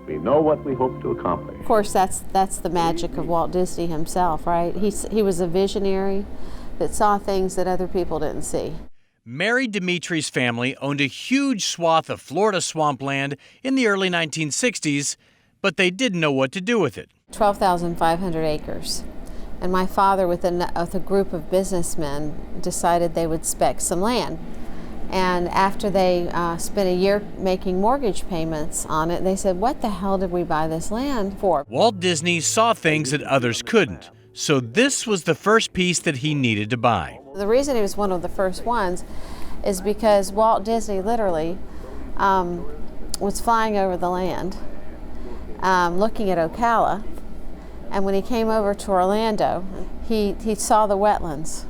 we know what we hope to accomplish. Of course, that's the magic of Walt Disney himself, right? He was a visionary that saw things that other people didn't see. Mary Dimitri's family owned a huge swath of Florida swampland in the early 1960s, but they didn't know what to do with it. 12,500 acres. And my father, with a group of businessmen, decided they would spec some land. And after they spent a year making mortgage payments on it, they said, what the hell did we buy this land for? Walt Disney saw things that others couldn't, so this was the first piece that he needed to buy. The reason he was one of the first ones is because Walt Disney literally was flying over the land, looking at Ocala, and when he came over to Orlando, he saw the wetlands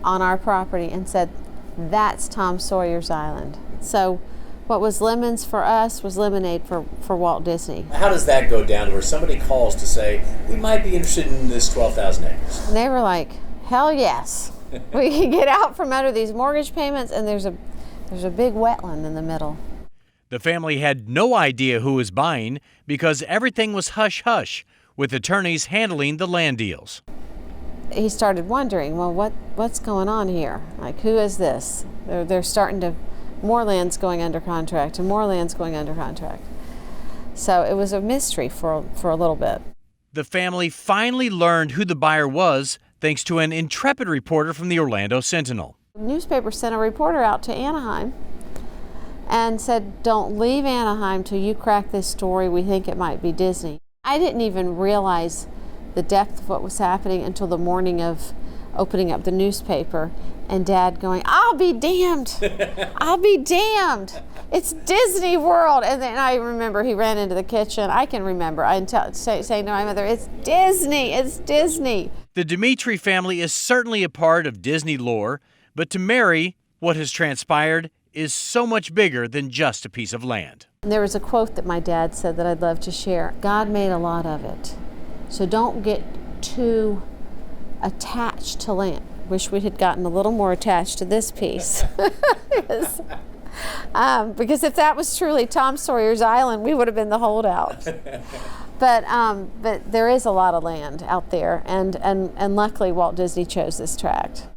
on our property and said, that's Tom Sawyer's Island. So what was lemons for us was lemonade for Walt Disney. How does that go down where somebody calls to say, we might be interested in this 12,000 acres? And they were like, hell yes. We can get out from under these mortgage payments, and there's a big wetland in the middle. The family had no idea who was buying because everything was hush-hush, with attorneys handling the land deals. He started wondering, well, what's going on here? Like, who is this? They're starting to, more land's going under contract and more land's going under contract. So it was a mystery for a little bit. The family finally learned who the buyer was thanks to an intrepid reporter from the Orlando Sentinel. The newspaper sent a reporter out to Anaheim and said, don't leave Anaheim till you crack this story. We think it might be Disney. I didn't even realize the depth of what was happening until the morning of opening up the newspaper and Dad going, I'll be damned. I'll be damned. It's Disney World. And then I remember he ran into the kitchen. I can remember saying to my mother, it's Disney, it's Disney. The Dimitri family is certainly a part of Disney lore, but to Mary, what has transpired is so much bigger than just a piece of land. And there was a quote that my dad said that I'd love to share. God made a lot of it, so don't get too attached to land. Wish we had gotten a little more attached to this piece. Because if that was truly Tom Sawyer's Island, we would have been the holdout. But there is a lot of land out there, and luckily Walt Disney chose this tract.